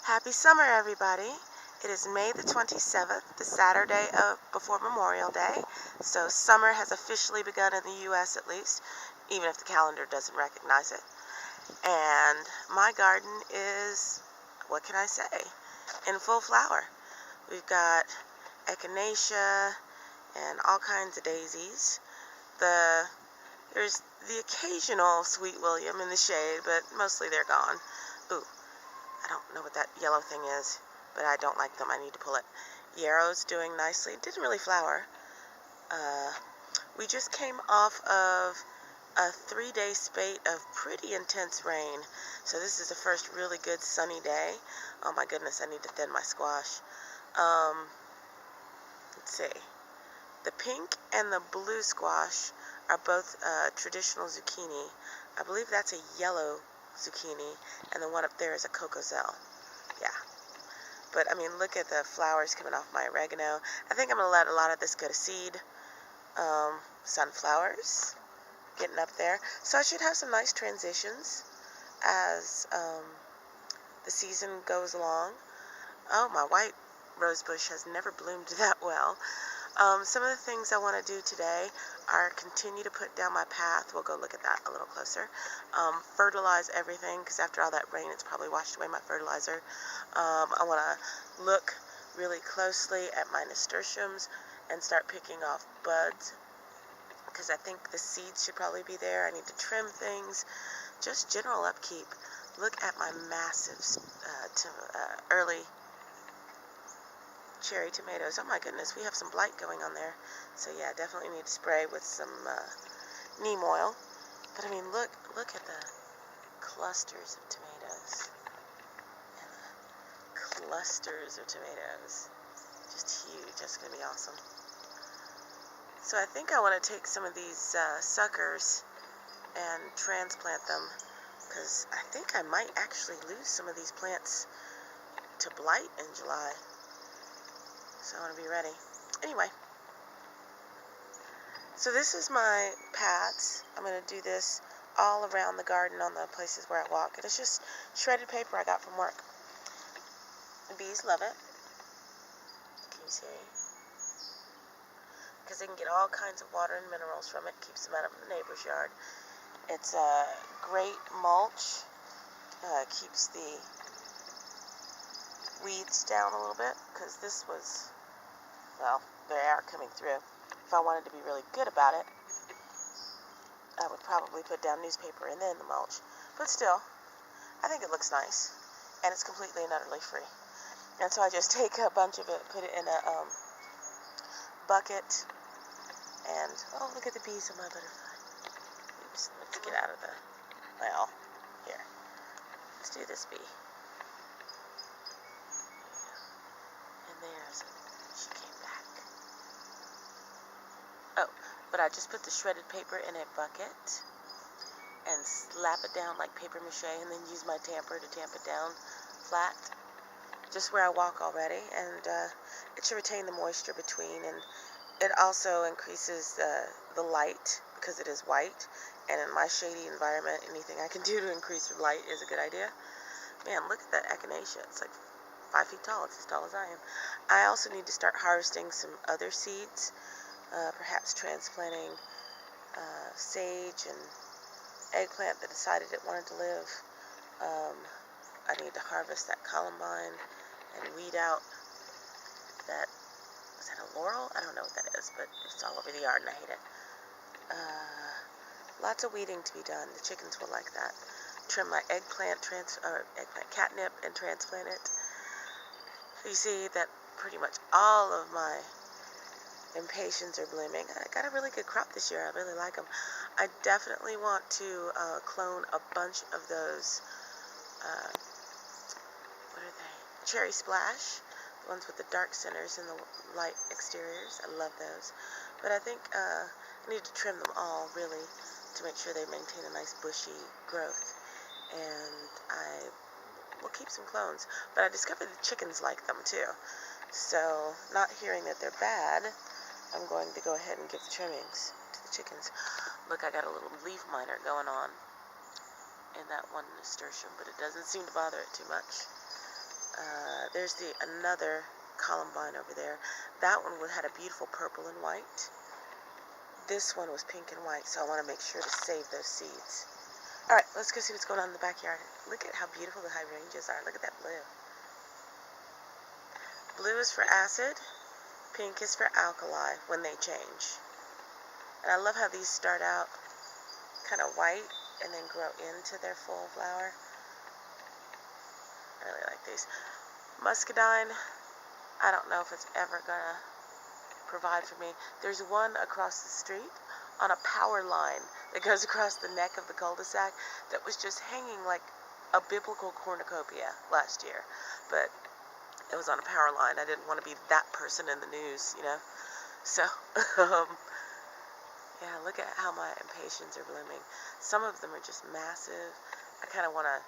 Happy summer, everybody. It is May the 27th, the Saturday before Memorial Day. So summer has officially begun in the U.S. at least, even if the calendar doesn't recognize it. And my garden is, what can I say, in full flower. We've got echinacea and all kinds of daisies. There's the occasional sweet William in the shade, but mostly they're gone. Ooh, I don't know what that yellow thing is, but I don't like them. I need to pull it. Yarrow's doing nicely. It didn't really flower. We just came off of a 3-day spate of pretty intense rain, so this is the first really good sunny day. Oh my goodness, I need to thin my squash. Let's see. The pink and the blue squash are both traditional zucchini. I believe that's a yellow zucchini, and the one up there is a cocozelle. Yeah. But, I mean, look at the flowers coming off my oregano. I think I'm going to let a lot of this go to seed. Sunflowers getting up there. So I should have some nice transitions as the season goes along. Oh, my white rose bush has never bloomed that well. Some of the things I want to do today are continue to put down my path. We'll go look at that a little closer. Fertilize everything, because after all that rain, it's probably washed away my fertilizer. I want to look really closely at my nasturtiums and start picking off buds, because I think the seeds should probably be there. I need to trim things. Just general upkeep. Look at my massive early cherry tomatoes. Oh my goodness, we have some blight going on there. So yeah, definitely need to spray with some neem oil. But I mean, look at the clusters of tomatoes. And the clusters of tomatoes. Just huge. That's going to be awesome. So I think I want to take some of these suckers and transplant them, because I think I might actually lose some of these plants to blight in July. So I want to be ready. Anyway, so this is my paths. I'm going to do this all around the garden on the places where I walk. And it's just shredded paper I got from work. The bees love it. Can you see? Because they can get all kinds of water and minerals from it. Keeps them out of the neighbor's yard. It's a great mulch. Keeps the weeds down a little bit, because this was, well, they are coming through. If I wanted to be really good about it, I would probably put down newspaper and then the mulch. But still, I think it looks nice, and it's completely and utterly free. And so I just take a bunch of it, put it in a bucket, and oh, look at the bees on my butterfly. Oops, let's get out of the, well, here. Let's do this bee. And she came back. Oh, but I just put the shredded paper in a bucket and slap it down like paper mache, and then use my tamper to tamp it down flat, just where I walk already. And it should retain the moisture between, and it also increases the light, because it is white. And in my shady environment, anything I can do to increase the light is a good idea. Man, look at that echinacea. It's like 5 feet tall. It's as tall as I am. I also need to start harvesting some other seeds, perhaps transplanting sage and eggplant that decided it wanted to live. I need to harvest that columbine and weed out that, is that a laurel? I don't know what that is, but it's all over the yard and I hate it. Lots of weeding to be done. The chickens will like that. Trim my eggplant catnip and transplant it. You see that pretty much all of my impatiens are blooming. I got a really good crop this year. I really like them. I definitely want to clone a bunch of those, what are they? Cherry Splash, the ones with the dark centers and the light exteriors. I love those. But I think I need to trim them all, really, to make sure they maintain a nice bushy growth. And I will keep some clones. But I discovered the chickens like them too. So, not hearing that they're bad, I'm going to go ahead and give the trimmings to the chickens. Look, I got a little leaf miner going on in that one nasturtium, but it doesn't seem to bother it too much. there's another columbine over there. That one had a beautiful purple and white. This one was pink and white, so I want to make sure to save those seeds. Alright, let's go see what's going on in the backyard. Look at how beautiful the hydrangeas are. Look at that blue. Blue is for acid, pink is for alkali when they change. And I love how these start out kind of white and then grow into their full flower. I really like these. Muscadine, I don't know if it's ever gonna provide for me. There's one across the street on a power line that goes across the neck of the cul-de-sac that was just hanging like a biblical cornucopia last year. But it was on a power line. I didn't want to be that person in the news, you know. So, yeah, look at how my impatiens are blooming. Some of them are just massive. I kind of want to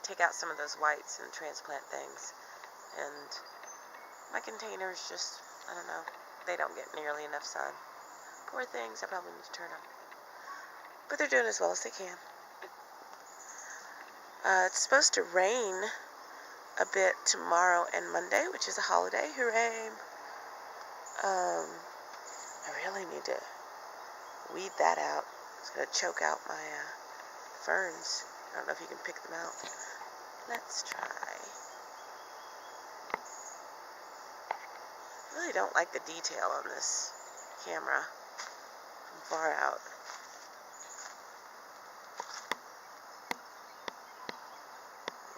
take out some of those whites and transplant things. And my containers just, I don't know, they don't get nearly enough sun. Poor things, I probably need to turn them. But they're doing as well as they can. It's supposed to rain a bit tomorrow and Monday, which is a holiday. Hooray! I really need to weed that out. It's going to choke out my ferns. I don't know if you can pick them out. Let's try. I really don't like the detail on this camera from far out.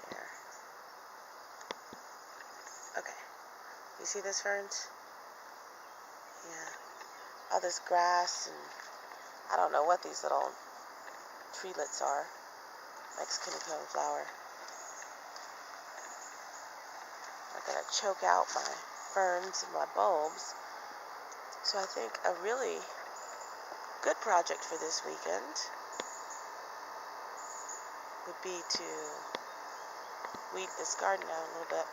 There. Okay. You see this, ferns? Yeah. All this grass and I don't know what these little treelets are. Mexican coneflower. I'm gonna choke out my ferns and my bulbs. So I think a really good project for this weekend would be to weed this garden out a little bit.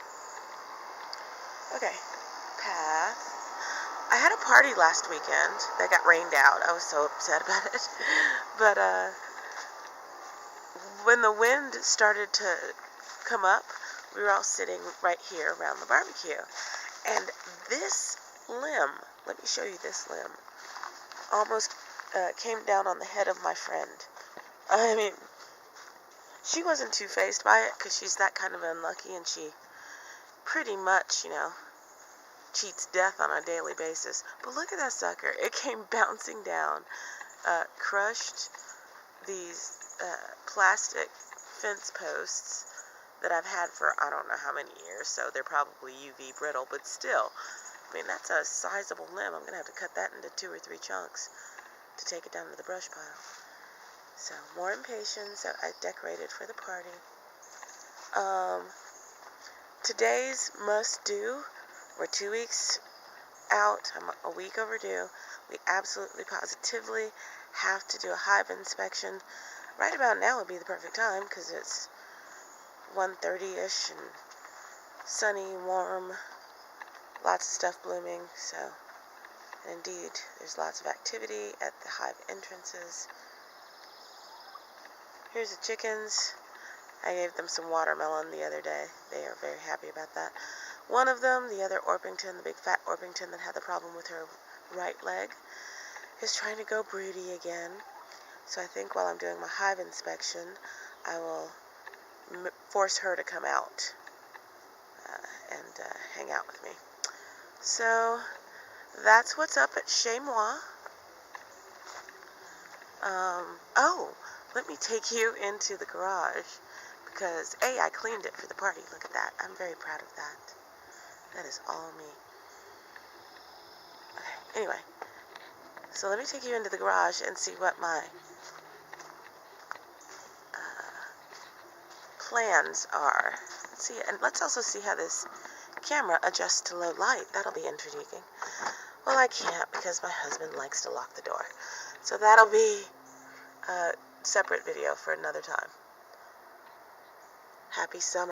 Okay, path. I had a party last weekend that got rained out. I was so upset about it. But when the wind started to come up, we were all sitting right here around the barbecue. And this limb, let me show you this limb, almost came down on the head of my friend. I mean, she wasn't too fazed by it because she's that kind of unlucky, and she pretty much, you know, cheats death on a daily basis. But look at that sucker. It came bouncing down, crushed these plastic fence posts that I've had for I don't know how many years, so they're probably UV brittle, but still, I mean, that's a sizable limb. I'm going to have to cut that into 2 or 3 chunks to take it down to the brush pile. So, more impatiens that I decorated for the party. Today's must-do, we're 2 weeks out, I'm a week overdue. We absolutely positively have to do a hive inspection. Right about now would be the perfect time because it's 1:30ish and sunny, warm, lots of stuff blooming. So, indeed, there's lots of activity at the hive entrances. Here's the chickens. I gave them some watermelon the other day. They are very happy about that. One of them, the other Orpington, the big fat Orpington that had the problem with her right leg, is trying to go broody again. So I think while I'm doing my hive inspection, I will force her to come out and hang out with me. So that's what's up at Chez Moi. Oh, let me take you into the garage because I cleaned it for the party. Look at that. I'm very proud of that. That is all me. Okay, anyway, so let me take you into the garage and see what my plans are. Let's see, and let's also see how this camera adjusts to low light. That'll be intriguing. Well, I can't because my husband likes to lock the door. So that'll be a separate video for another time. Happy summer.